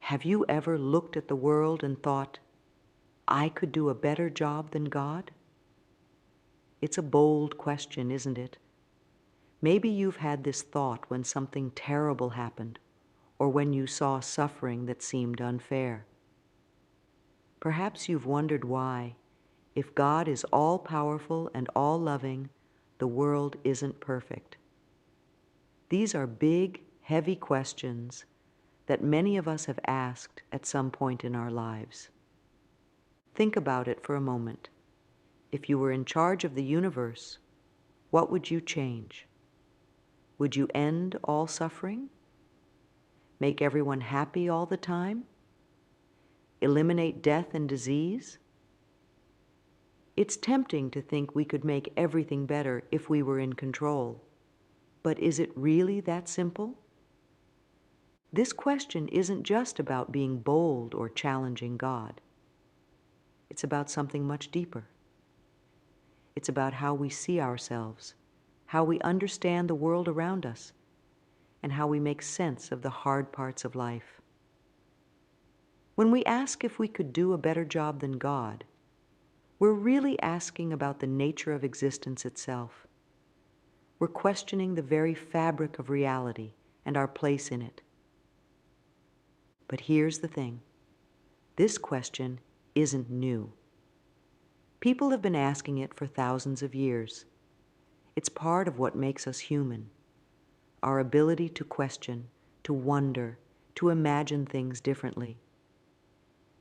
Have you ever looked at the world and thought, I could do a better job than God? It's a bold question, isn't it? Maybe you've had this thought when something terrible happened, or when you saw suffering that seemed unfair. Perhaps you've wondered why, if God is all-powerful and all-loving, the world isn't perfect. These are big, heavy questions that many of us have asked at some point in our lives. Think about it for a moment. If you were in charge of the universe, what would you change? Would you end all suffering? Make everyone happy all the time? Eliminate death and disease? It's tempting to think we could make everything better if we were in control. But is it really that simple? This question isn't just about being bold or challenging God. It's about something much deeper. It's about how we see ourselves, how we understand the world around us, and how we make sense of the hard parts of life. When we ask if we could do a better job than God, we're really asking about the nature of existence itself. We're questioning the very fabric of reality and our place in it. But here's the thing. This question isn't new. People have been asking it for thousands of years. It's part of what makes us human, our ability to question, to wonder, to imagine things differently.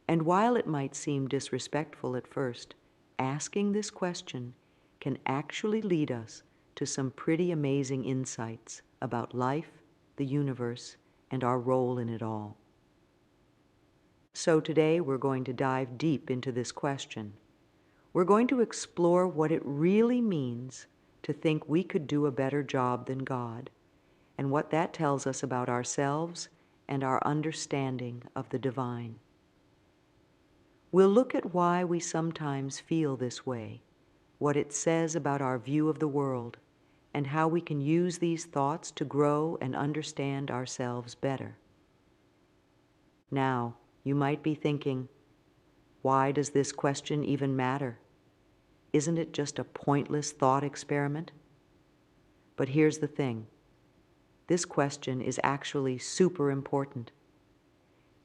And while it might seem disrespectful at first, asking this question can actually lead us to some pretty amazing insights about life, the universe, and our role in it all. So today we're going to dive deep into this question. We're going to explore what it really means to think we could do a better job than God, and what that tells us about ourselves and our understanding of the divine. We'll look at why we sometimes feel this way, what it says about our view of the world, and how we can use these thoughts to grow and understand ourselves better. Now, you might be thinking, why does this question even matter? Isn't it just a pointless thought experiment? But here's the thing. This question is actually super important.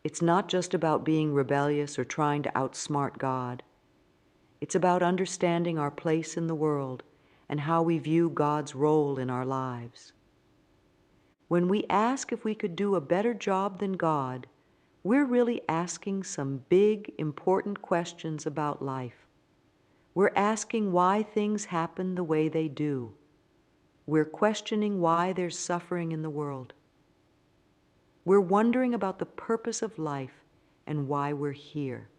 It's not just about being rebellious or trying to outsmart God. It's about understanding our place in the world and how we view God's role in our lives. When we ask if we could do a better job than God, we're really asking some big, important questions about life. We're asking why things happen the way they do. We're questioning why there's suffering in the world. We're wondering about the purpose of life and why we're here.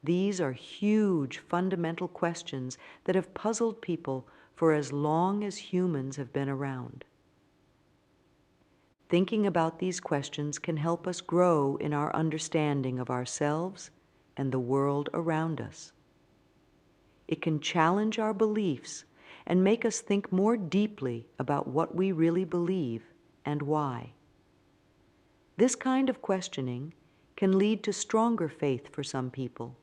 These are huge, fundamental questions that have puzzled people for as long as humans have been around. Thinking about these questions can help us grow in our understanding of ourselves and the world around us. It can challenge our beliefs and make us think more deeply about what we really believe and why. This kind of questioning can lead to stronger faith for some people,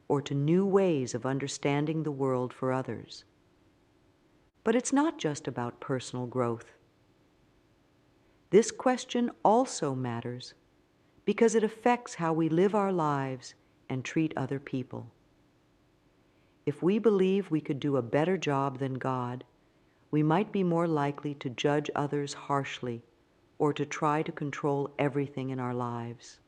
or to new ways of understanding the world for others. But it's not just about personal growth. This question also matters because it affects how we live our lives and treat other people. If we believe we could do a better job than God, we might be more likely to judge others harshly or to try to control everything in our lives.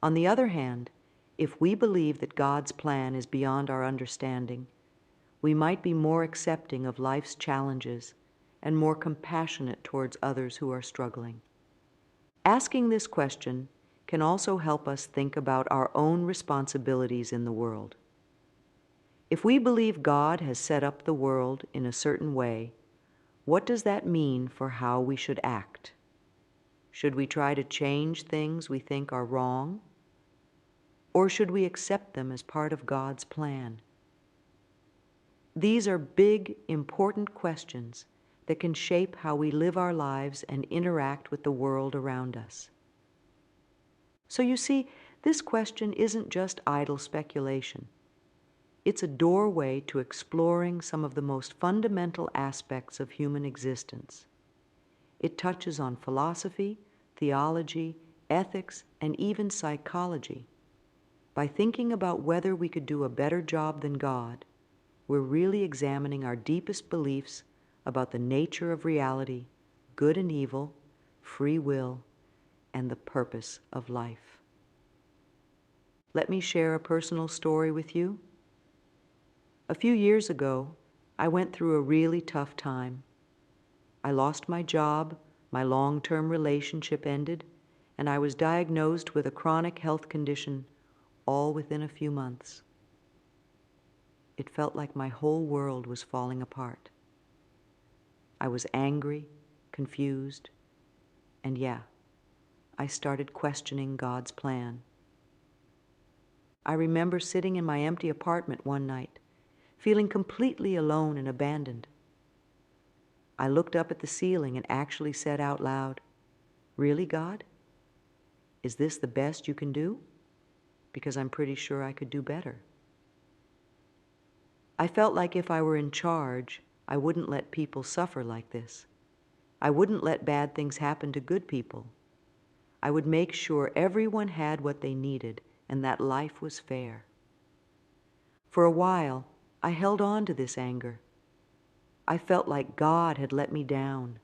On the other hand, if we believe that God's plan is beyond our understanding, we might be more accepting of life's challenges and more compassionate towards others who are struggling. Asking this question can also help us think about our own responsibilities in the world. If we believe God has set up the world in a certain way, what does that mean for how we should act? Should we try to change things we think are wrong? Or should we accept them as part of God's plan? These are big, important questions that can shape how we live our lives and interact with the world around us. So you see, this question isn't just idle speculation. It's a doorway to exploring some of the most fundamental aspects of human existence. It touches on philosophy, theology, ethics, and even psychology. By thinking about whether we could do a better job than God, we're really examining our deepest beliefs about the nature of reality, good and evil, free will, and the purpose of life. Let me share a personal story with you. A few years ago, I went through a really tough time. I lost my job, my long-term relationship ended, and I was diagnosed with a chronic health condition all within a few months. It felt like my whole world was falling apart. I was angry, confused, and I started questioning God's plan. I remember sitting in my empty apartment one night, feeling completely alone and abandoned. I looked up at the ceiling and actually said out loud, "Really, God? Is this the best you can do? Because I'm pretty sure I could do better." I felt like if I were in charge, I wouldn't let people suffer like this. I wouldn't let bad things happen to good people. I would make sure everyone had what they needed and that life was fair. For a while, I held on to this anger. I felt like God had let me down,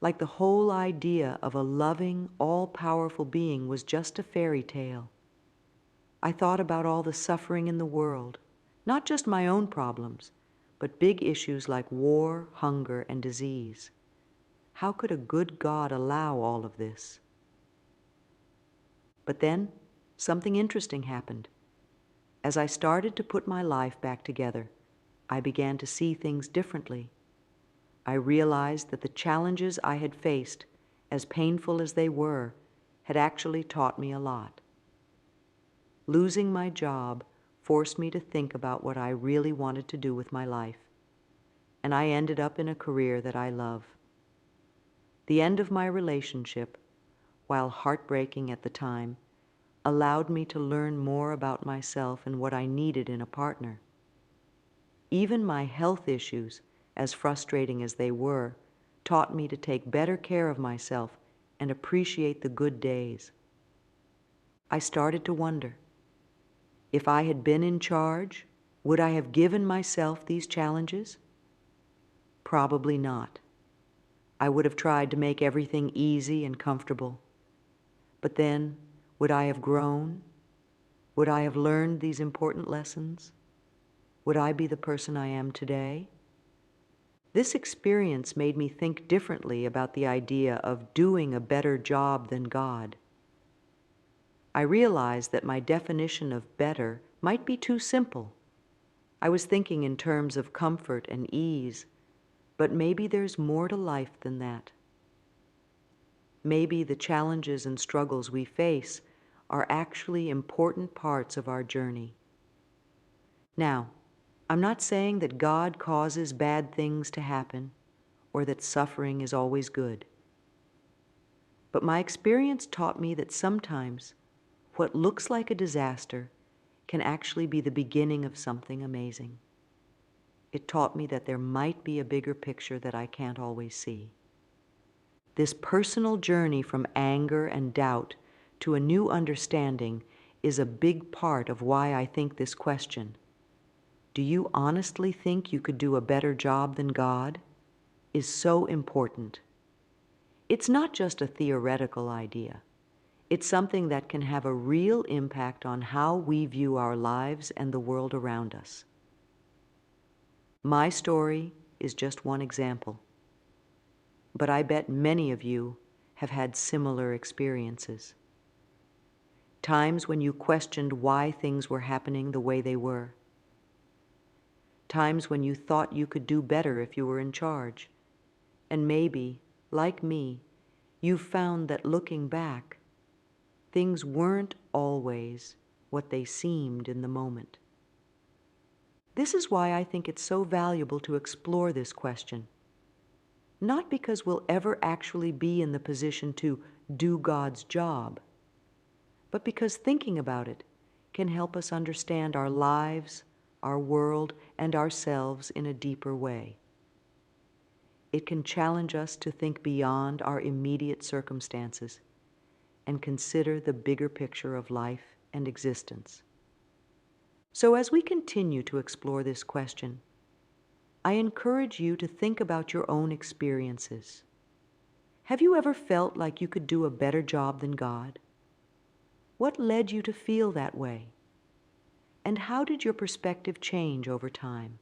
like the whole idea of a loving, all-powerful being was just a fairy tale. I thought about all the suffering in the world, not just my own problems, but big issues like war, hunger, and disease. How could a good God allow all of this? But then, something interesting happened. As I started to put my life back together, I began to see things differently. I realized that the challenges I had faced, as painful as they were, had actually taught me a lot. Losing my job forced me to think about what I really wanted to do with my life, and I ended up in a career that I love. The end of my relationship, while heartbreaking at the time, allowed me to learn more about myself and what I needed in a partner. Even my health issues, as frustrating as they were, taught me to take better care of myself and appreciate the good days. I started to wonder, if I had been in charge, would I have given myself these challenges? Probably not. I would have tried to make everything easy and comfortable. But then, would I have grown? Would I have learned these important lessons? Would I be the person I am today? This experience made me think differently about the idea of doing a better job than God. I realized that my definition of better might be too simple. I was thinking in terms of comfort and ease, but maybe there's more to life than that. Maybe the challenges and struggles we face are actually important parts of our journey. Now, I'm not saying that God causes bad things to happen or that suffering is always good. But my experience taught me that sometimes what looks like a disaster can actually be the beginning of something amazing. It taught me that there might be a bigger picture that I can't always see. This personal journey from anger and doubt to a new understanding is a big part of why I think this question, "Do you honestly think you could do a better job than God?" is so important. It's not just a theoretical idea. It's something that can have a real impact on how we view our lives and the world around us. My story is just one example, but I bet many of you have had similar experiences. Times when you questioned why things were happening the way they were. Times when you thought you could do better if you were in charge. And maybe, like me, you found that looking back, things weren't always what they seemed in the moment. This is why I think it's so valuable to explore this question. Not because we'll ever actually be in the position to do God's job, but because thinking about it can help us understand our lives, our world, and ourselves in a deeper way. It can challenge us to think beyond our immediate circumstances and consider the bigger picture of life and existence. So as we continue to explore this question, I encourage you to think about your own experiences. Have you ever felt like you could do a better job than God? What led you to feel that way? And how did your perspective change over time?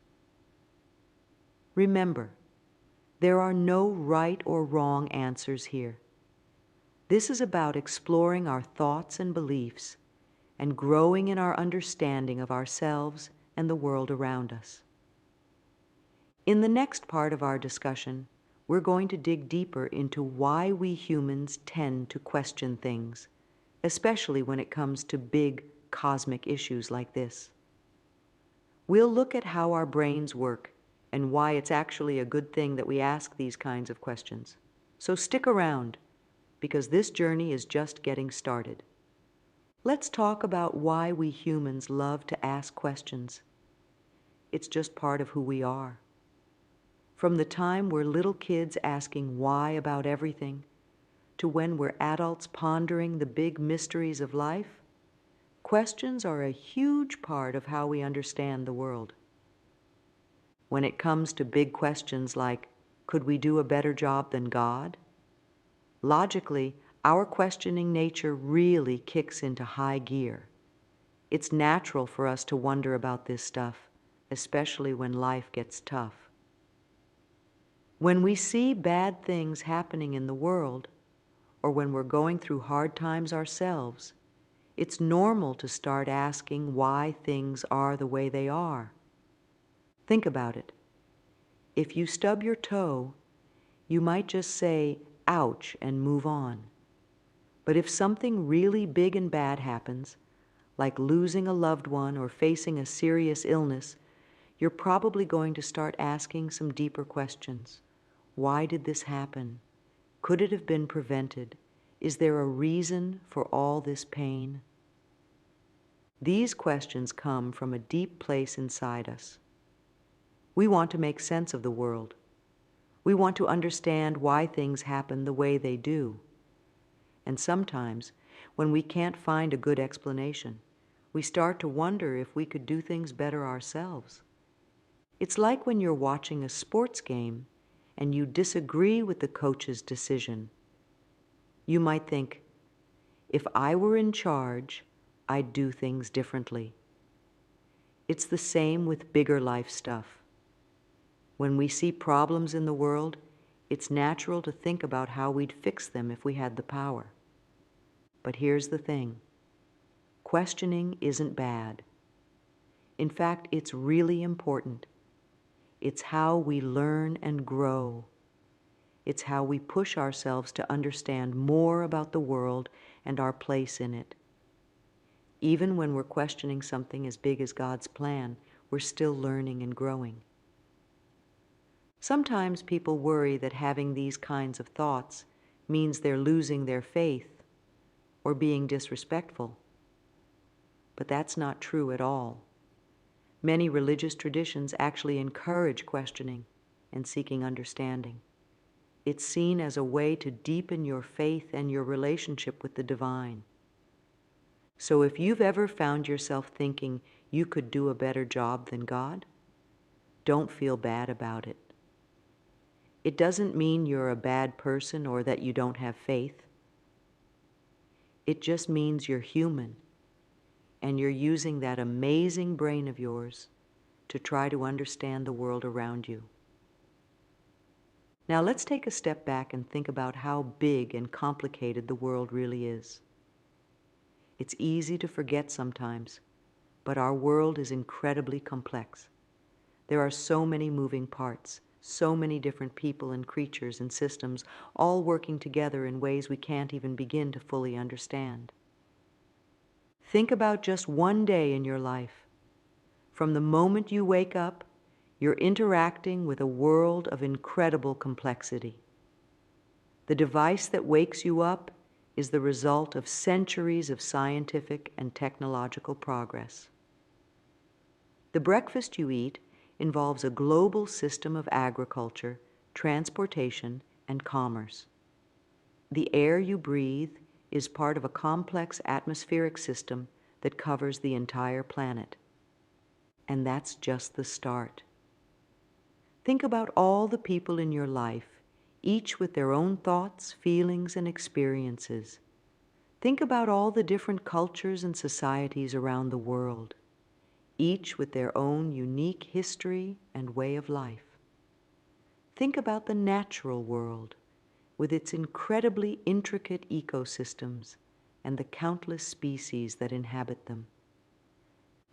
Remember, there are no right or wrong answers here. This is about exploring our thoughts and beliefs and growing in our understanding of ourselves and the world around us. In the next part of our discussion, we're going to dig deeper into why we humans tend to question things, especially when it comes to big cosmic issues like this. We'll look at how our brains work and why it's actually a good thing that we ask these kinds of questions. So stick around, because this journey is just getting started. Let's talk about why we humans love to ask questions. It's just part of who we are. From the time we're little kids asking why about everything, to when we're adults pondering the big mysteries of life, questions are a huge part of how we understand the world. When it comes to big questions like, could we do a better job than God? Logically, our questioning nature really kicks into high gear. It's natural for us to wonder about this stuff, especially when life gets tough. When we see bad things happening in the world, or when we're going through hard times ourselves, it's normal to start asking why things are the way they are. Think about it. If you stub your toe, you might just say, ouch, and move on. But if something really big and bad happens, like losing a loved one or facing a serious illness, you're probably going to start asking some deeper questions. Why did this happen? Could it have been prevented? Is there a reason for all this pain? These questions come from a deep place inside us. We want to make sense of the world. We want to understand why things happen the way they do. And sometimes, when we can't find a good explanation, we start to wonder if we could do things better ourselves. It's like when you're watching a sports game and you disagree with the coach's decision. You might think, if I were in charge, I'd do things differently. It's the same with bigger life stuff. When we see problems in the world, it's natural to think about how we'd fix them if we had the power. But here's the thing. Questioning isn't bad. In fact, it's really important. It's how we learn and grow. It's how we push ourselves to understand more about the world and our place in it. Even when we're questioning something as big as God's plan, we're still learning and growing. Sometimes people worry that having these kinds of thoughts means they're losing their faith or being disrespectful. But that's not true at all. Many religious traditions actually encourage questioning and seeking understanding. It's seen as a way to deepen your faith and your relationship with the divine. So if you've ever found yourself thinking you could do a better job than God, don't feel bad about it. It doesn't mean you're a bad person or that you don't have faith. It just means you're human, and you're using that amazing brain of yours to try to understand the world around you. Now let's take a step back and think about how big and complicated the world really is. It's easy to forget sometimes, but our world is incredibly complex. There are so many moving parts, so many different people and creatures and systems, all working together in ways we can't even begin to fully understand. Think about just one day in your life. From the moment you wake up, you're interacting with a world of incredible complexity. The device that wakes you up is the result of centuries of scientific and technological progress. The breakfast you eat involves a global system of agriculture, transportation, and commerce. The air you breathe is part of a complex atmospheric system that covers the entire planet. And that's just the start. Think about all the people in your life, each with their own thoughts, feelings, and experiences. Think about all the different cultures and societies around the world, each with their own unique history and way of life. Think about the natural world, with its incredibly intricate ecosystems and the countless species that inhabit them.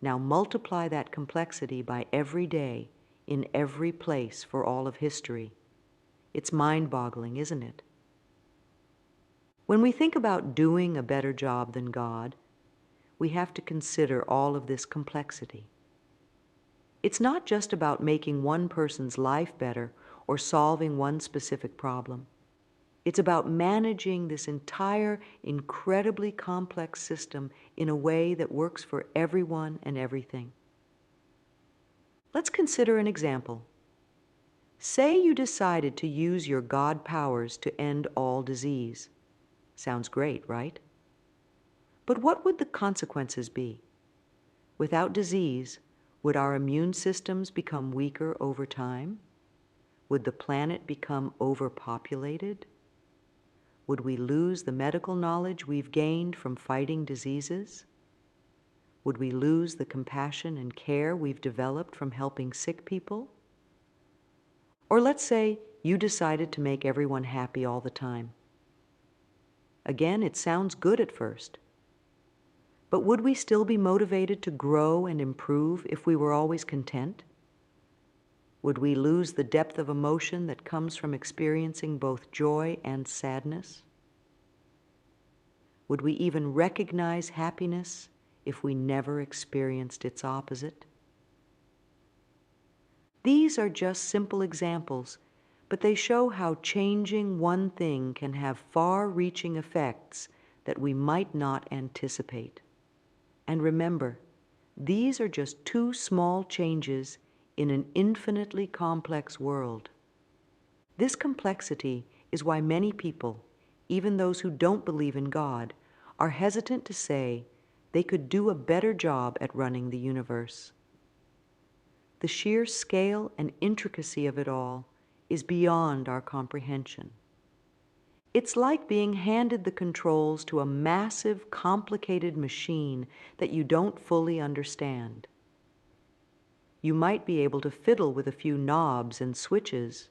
Now multiply that complexity by every day, in every place for all of history. It's mind-boggling, isn't it? When we think about doing a better job than God, we have to consider all of this complexity. It's not just about making one person's life better or solving one specific problem. It's about managing this entire incredibly complex system in a way that works for everyone and everything. Let's consider an example. Say you decided to use your God powers to end all disease. Sounds great, right? But what would the consequences be? Without disease, would our immune systems become weaker over time? Would the planet become overpopulated? Would we lose the medical knowledge we've gained from fighting diseases? Would we lose the compassion and care we've developed from helping sick people? Or let's say you decided to make everyone happy all the time. Again, it sounds good at first. But would we still be motivated to grow and improve if we were always content? Would we lose the depth of emotion that comes from experiencing both joy and sadness? Would we even recognize happiness if we never experienced its opposite? These are just simple examples, but they show how changing one thing can have far-reaching effects that we might not anticipate. And remember, these are just two small changes in an infinitely complex world. This complexity is why many people, even those who don't believe in God, are hesitant to say they could do a better job at running the universe. The sheer scale and intricacy of it all is beyond our comprehension. It's like being handed the controls to a massive, complicated machine that you don't fully understand. You might be able to fiddle with a few knobs and switches,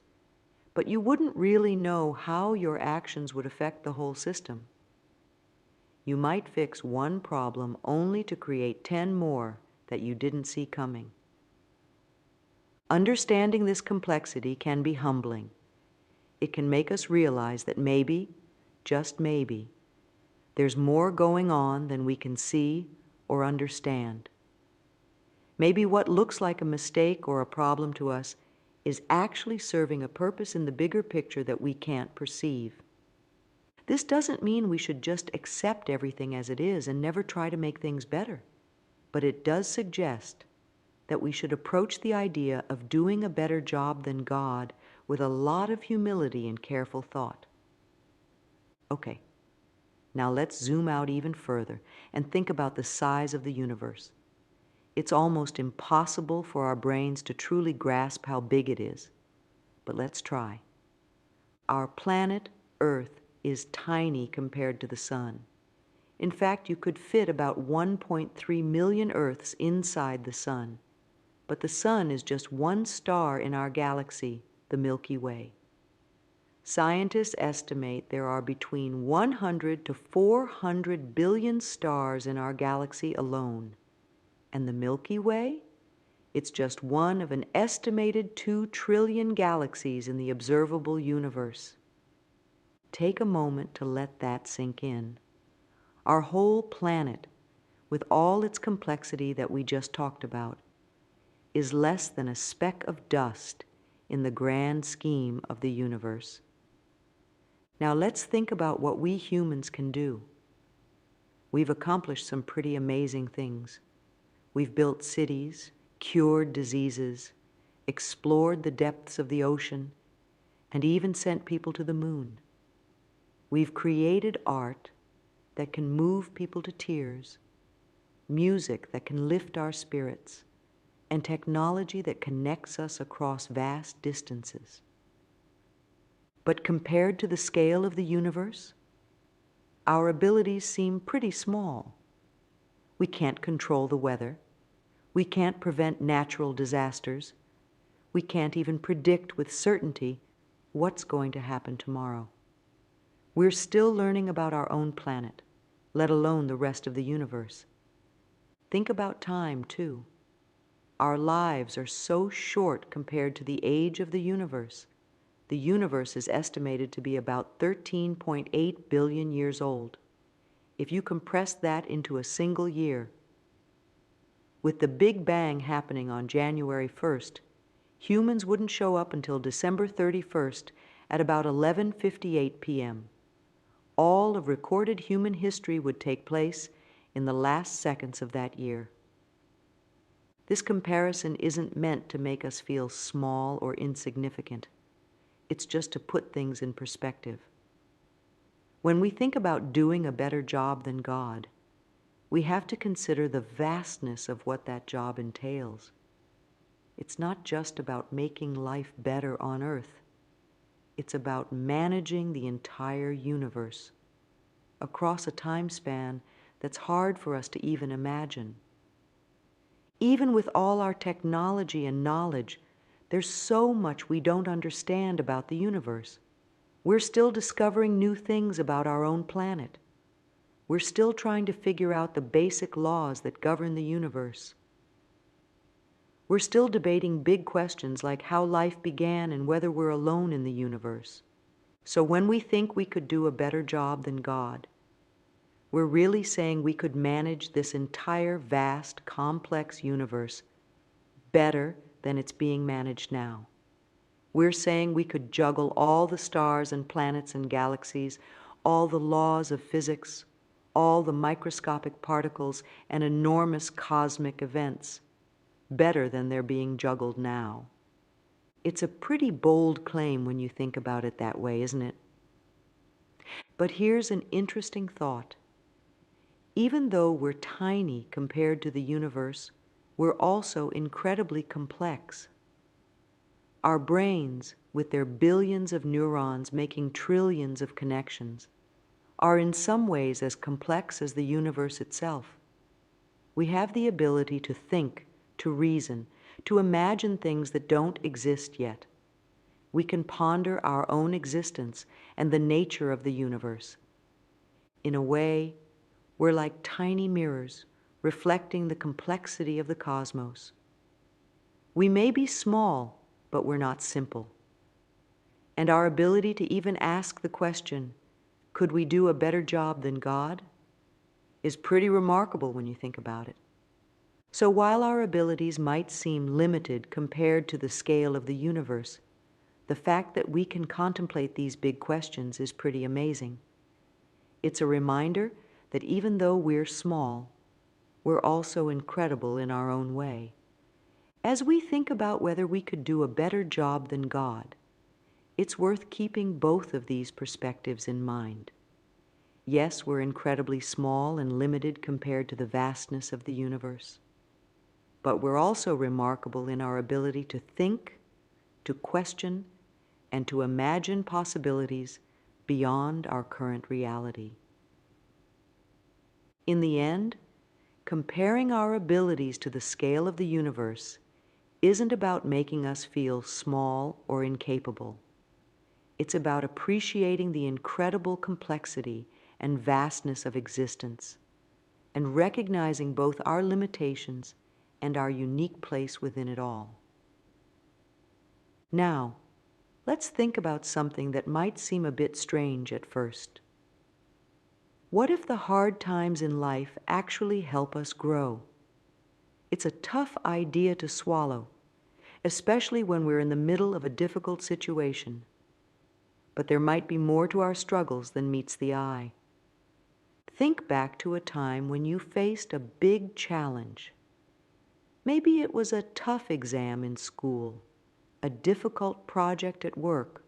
but you wouldn't really know how your actions would affect the whole system. You might fix one problem only to create 10 more that you didn't see coming. Understanding this complexity can be humbling. It can make us realize that maybe, just maybe, there's more going on than we can see or understand. Maybe what looks like a mistake or a problem to us is actually serving a purpose in the bigger picture that we can't perceive. This doesn't mean we should just accept everything as it is and never try to make things better, but it does suggest that we should approach the idea of doing a better job than God with a lot of humility and careful thought. Okay, now let's zoom out even further and think about the size of the universe. It's almost impossible for our brains to truly grasp how big it is, but let's try. Our planet, Earth, is tiny compared to the sun. In fact, you could fit about 1.3 million Earths inside the sun, but the sun is just one star in our galaxy, the Milky Way. Scientists estimate there are between 100 to 400 billion stars in our galaxy alone. And the Milky Way? It's just one of an estimated 2 trillion galaxies in the observable universe. Take a moment to let that sink in. Our whole planet, with all its complexity that we just talked about, is less than a speck of dust in the grand scheme of the universe. Now let's think about what we humans can do. We've accomplished some pretty amazing things. We've built cities, cured diseases, explored the depths of the ocean, and even sent people to the moon. We've created art that can move people to tears, music that can lift our spirits, and technology that connects us across vast distances. But compared to the scale of the universe, our abilities seem pretty small. We can't control the weather. We can't prevent natural disasters. We can't even predict with certainty what's going to happen tomorrow. We're still learning about our own planet, let alone the rest of the universe. Think about time, too. Our lives are so short compared to the age of the universe. The universe is estimated to be about 13.8 billion years old. If you compress that into a single year, with the Big Bang happening on January 1st, humans wouldn't show up until December 31st at about 11:58 p.m. All of recorded human history would take place in the last seconds of that year. This comparison isn't meant to make us feel small or insignificant. It's just to put things in perspective. When we think about doing a better job than God, we have to consider the vastness of what that job entails. It's not just about making life better on earth. It's about managing the entire universe across a time span that's hard for us to even imagine. Even with all our technology and knowledge, there's so much we don't understand about the universe. We're still discovering new things about our own planet. We're still trying to figure out the basic laws that govern the universe. We're still debating big questions like how life began and whether we're alone in the universe. So when we think we could do a better job than God, we're really saying we could manage this entire vast, complex universe better than it's being managed now. We're saying we could juggle all the stars and planets and galaxies, all the laws of physics, all the microscopic particles and enormous cosmic events, better than they're being juggled now. It's a pretty bold claim when you think about it that way, isn't it? But here's an interesting thought. Even though we're tiny compared to the universe, we're also incredibly complex. Our brains, with their billions of neurons making trillions of connections, are in some ways as complex as the universe itself. We have the ability to think, to reason, to imagine things that don't exist yet. We can ponder our own existence and the nature of the universe. In a way, we're like tiny mirrors reflecting the complexity of the cosmos. We may be small, but we're not simple. And our ability to even ask the question, could we do a better job than God, is pretty remarkable when you think about it. So while our abilities might seem limited compared to the scale of the universe, the fact that we can contemplate these big questions is pretty amazing. It's a reminder that even though we're small, we're also incredible in our own way. As we think about whether we could do a better job than God, it's worth keeping both of these perspectives in mind. Yes, we're incredibly small and limited compared to the vastness of the universe, but we're also remarkable in our ability to think, to question, and to imagine possibilities beyond our current reality. In the end, comparing our abilities to the scale of the universe isn't about making us feel small or incapable. It's about appreciating the incredible complexity and vastness of existence and recognizing both our limitations and our unique place within it all. Now, let's think about something that might seem a bit strange at first. What if the hard times in life actually help us grow? It's a tough idea to swallow, especially when we're in the middle of a difficult situation. but there might be more to our struggles than meets the eye. Think back to a time when you faced a big challenge. Maybe it was a tough exam in school, a difficult project at work,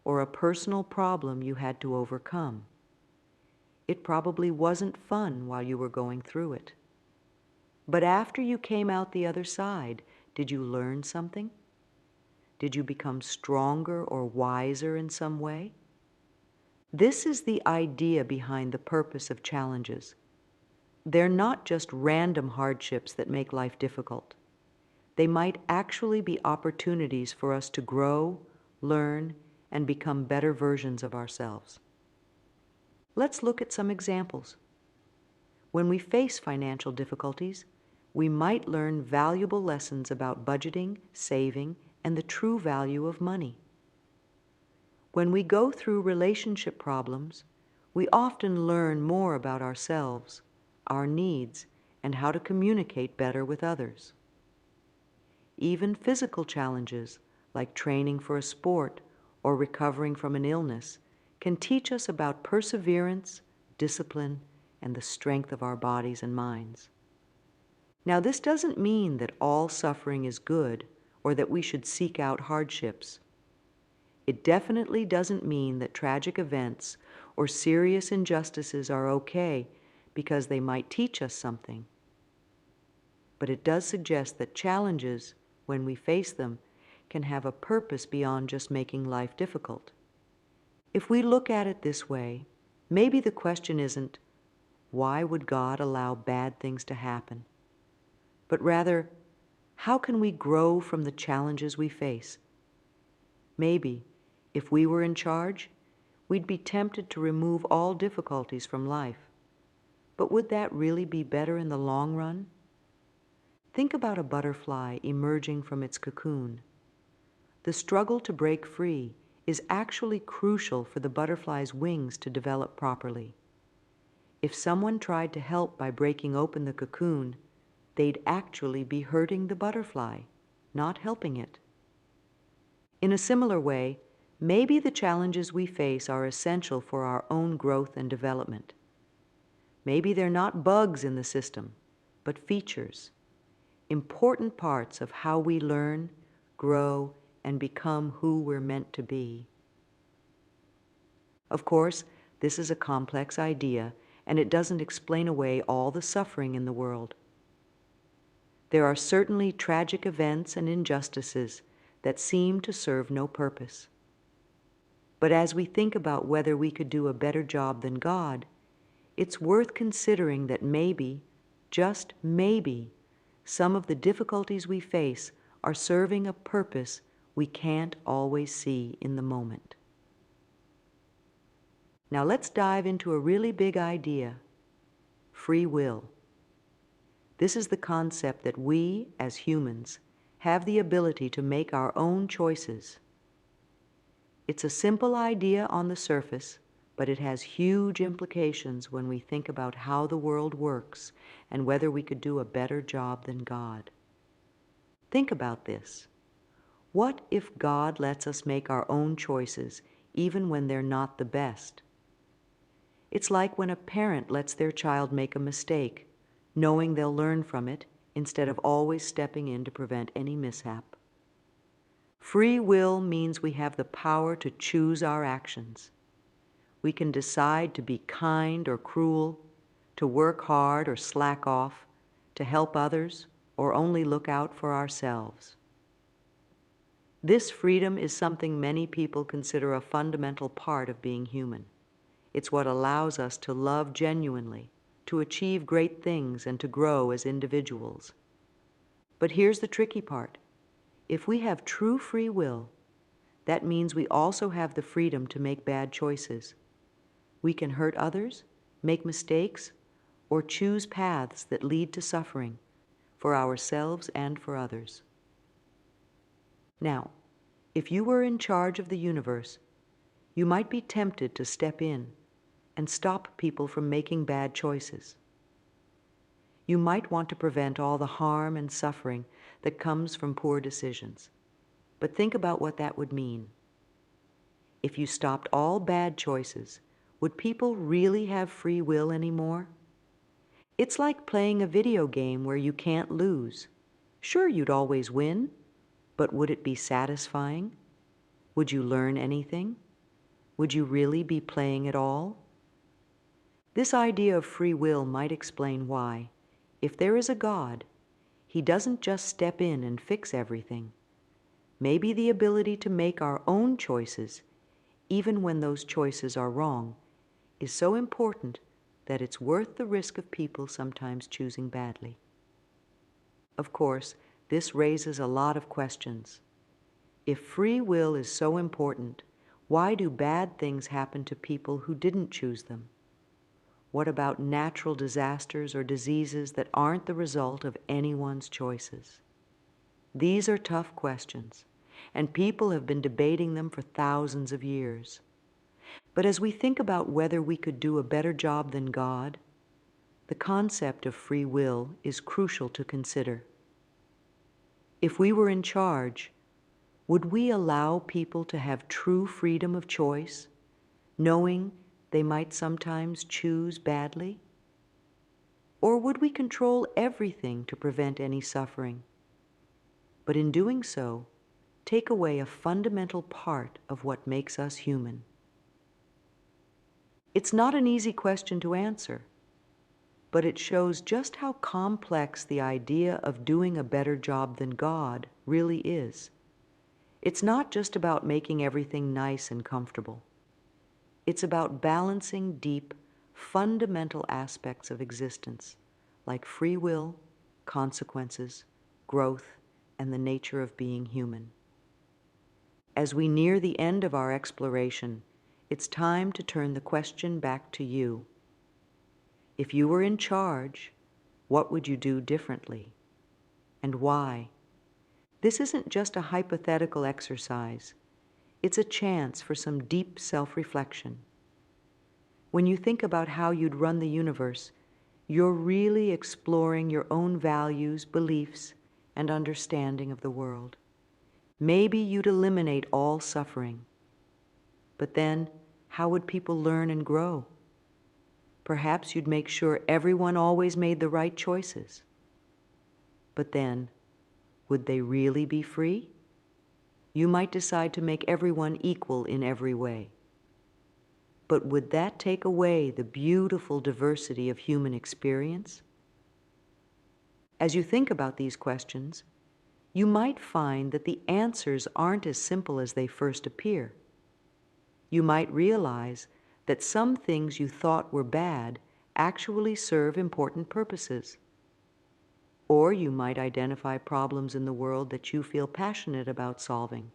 or a personal problem you had to overcome. It probably wasn't fun while you were going through it. But after you came out the other side, did you learn something? Did you become stronger or wiser in some way? This is the idea behind the purpose of challenges. They're not just random hardships that make life difficult. They might actually be opportunities for us to grow, learn, and become better versions of ourselves. Let's look at some examples. When we face financial difficulties, we might learn valuable lessons about budgeting, saving, and the true value of money. When we go through relationship problems, we often learn more about ourselves, our needs, and how to communicate better with others. Even physical challenges, like training for a sport or recovering from an illness, can teach us about perseverance, discipline, and the strength of our bodies and minds. Now, this doesn't mean that all suffering is good or that we should seek out hardships. It definitely doesn't mean that tragic events or serious injustices are okay because they might teach us something. But it does suggest that challenges, when we face them, can have a purpose beyond just making life difficult. If we look at it this way, maybe the question isn't, why would God allow bad things to happen? But rather, how can we grow from the challenges we face? Maybe, if we were in charge, we'd be tempted to remove all difficulties from life. But would that really be better in the long run? Think about a butterfly emerging from its cocoon. The struggle to break free is actually crucial for the butterfly's wings to develop properly. If someone tried to help by breaking open the cocoon, they'd actually be hurting the butterfly, not helping it. In a similar way, maybe the challenges we face are essential for our own growth and development. Maybe they're not bugs in the system, but features, important parts of how we learn, grow, and become who we're meant to be. Of course, this is a complex idea, and it doesn't explain away all the suffering in the world. There are certainly tragic events and injustices that seem to serve no purpose. But as we think about whether we could do a better job than God, it's worth considering that maybe, just maybe, some of the difficulties we face are serving a purpose we can't always see in the moment. Now let's dive into a really big idea: free will. This is the concept that we, as humans, have the ability to make our own choices. It's a simple idea on the surface, but it has huge implications when we think about how the world works and whether we could do a better job than God. Think about this. What if God lets us make our own choices, even when they're not the best? It's like when a parent lets their child make a mistake, knowing they'll learn from it instead of always stepping in to prevent any mishap. Free will means we have the power to choose our actions. We can decide to be kind or cruel, to work hard or slack off, to help others or only look out for ourselves. This freedom is something many people consider a fundamental part of being human. It's what allows us to love genuinely, to achieve great things, and to grow as individuals. But here's the tricky part. If we have true free will, that means we also have the freedom to make bad choices. We can hurt others, make mistakes, or choose paths that lead to suffering for ourselves and for others. Now, if you were in charge of the universe, you might be tempted to step in and stop people from making bad choices. You might want to prevent all the harm and suffering that comes from poor decisions. But think about what that would mean. If you stopped all bad choices, would people really have free will anymore? It's like playing a video game where you can't lose. Sure, you'd always win, but would it be satisfying? Would you learn anything? Would you really be playing at all? This idea of free will might explain why, if there is a God, He doesn't just step in and fix everything. Maybe the ability to make our own choices, even when those choices are wrong, is so important that it's worth the risk of people sometimes choosing badly. Of course, this raises a lot of questions. If free will is so important, why do bad things happen to people who didn't choose them? What about natural disasters or diseases that aren't the result of anyone's choices? These are tough questions, and people have been debating them for thousands of years. But as we think about whether we could do a better job than God, the concept of free will is crucial to consider. If we were in charge, would we allow people to have true freedom of choice, knowing they might sometimes choose badly? Or would we control everything to prevent any suffering? But in doing so, take away a fundamental part of what makes us human. It's not an easy question to answer, but it shows just how complex the idea of doing a better job than God really is. It's not just about making everything nice and comfortable. It's about balancing deep, fundamental aspects of existence, like free will, consequences, growth, and the nature of being human. As we near the end of our exploration, it's time to turn the question back to you. If you were in charge, what would you do differently? And why? This isn't just a hypothetical exercise. It's a chance for some deep self-reflection. When you think about how you'd run the universe, you're really exploring your own values, beliefs, and understanding of the world. Maybe you'd eliminate all suffering. But then, how would people learn and grow? Perhaps you'd make sure everyone always made the right choices. But then, would they really be free? You might decide to make everyone equal in every way. But would that take away the beautiful diversity of human experience? As you think about these questions, you might find that the answers aren't as simple as they first appear. You might realize that some things you thought were bad actually serve important purposes. Or you might identify problems in the world that you feel passionate about solving.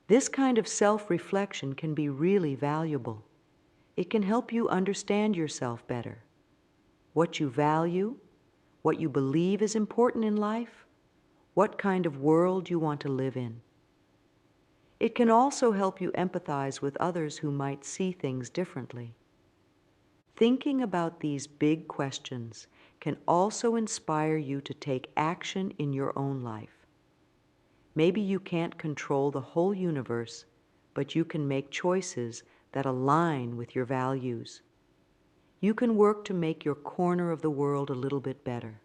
This kind of self-reflection can be really valuable. It can help you understand yourself better, what you value, what you believe is important in life, what kind of world you want to live in. It can also help you empathize with others who might see things differently. Thinking about these big questions can also inspire you to take action in your own life. Maybe you can't control the whole universe, but you can make choices that align with your values. You can work to make your corner of the world a little bit better.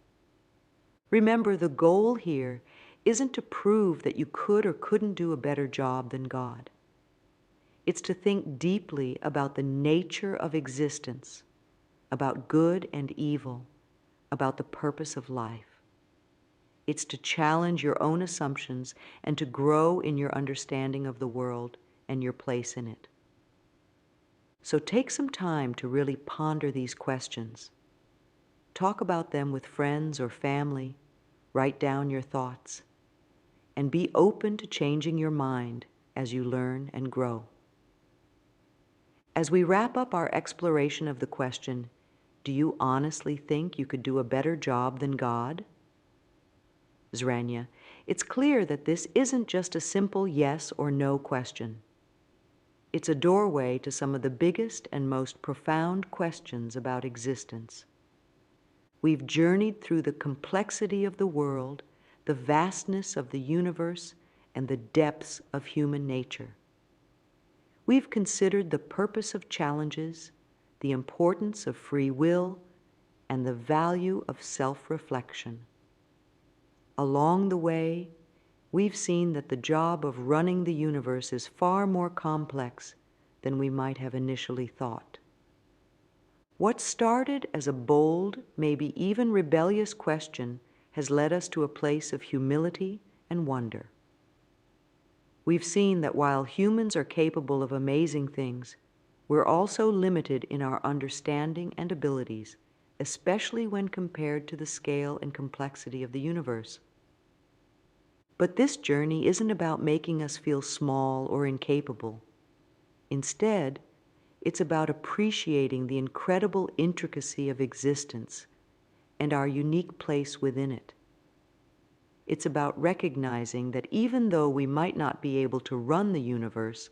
Remember, the goal here isn't to prove that you could or couldn't do a better job than God. It's to think deeply about the nature of existence, about good and evil, about the purpose of life. It's to challenge your own assumptions and to grow in your understanding of the world and your place in it. So take some time to really ponder these questions. Talk about them with friends or family. Write down your thoughts. And be open to changing your mind as you learn and grow. As we wrap up our exploration of the question, do you honestly think you could do a better job than God? Zranya, it's clear that this isn't just a simple yes or no question. It's a doorway to some of the biggest and most profound questions about existence. We've journeyed through the complexity of the world, the vastness of the universe, and the depths of human nature. We've considered the purpose of challenges, the importance of free will, and the value of self-reflection. Along the way, we've seen that the job of running the universe is far more complex than we might have initially thought. What started as a bold, maybe even rebellious question has led us to a place of humility and wonder. We've seen that while humans are capable of amazing things, we're also limited in our understanding and abilities, especially when compared to the scale and complexity of the universe. But this journey isn't about making us feel small or incapable. Instead, it's about appreciating the incredible intricacy of existence and our unique place within it. It's about recognizing that even though we might not be able to run the universe,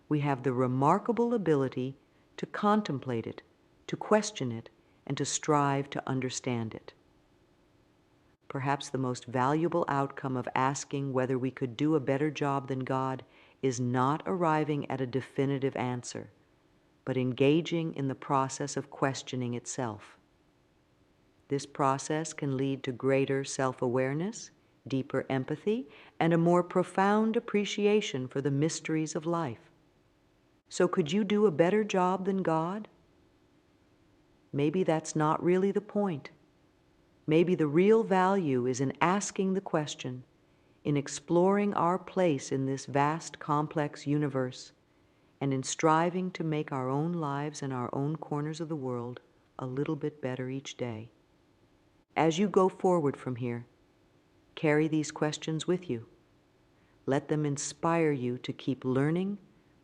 we have the remarkable ability to contemplate it, to question it, and to strive to understand it. Perhaps the most valuable outcome of asking whether we could do a better job than God is not arriving at a definitive answer, but engaging in the process of questioning itself. This process can lead to greater self-awareness, deeper empathy, and a more profound appreciation for the mysteries of life. So could you do a better job than God? Maybe that's not really the point. Maybe the real value is in asking the question, in exploring our place in this vast, complex universe, and in striving to make our own lives and our own corners of the world a little bit better each day. As you go forward from here, carry these questions with you. Let them inspire you to keep learning,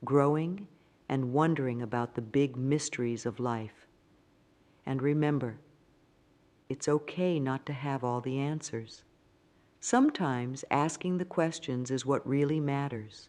growing, and wondering about the big mysteries of life. And remember, it's okay not to have all the answers. Sometimes asking the questions is what really matters.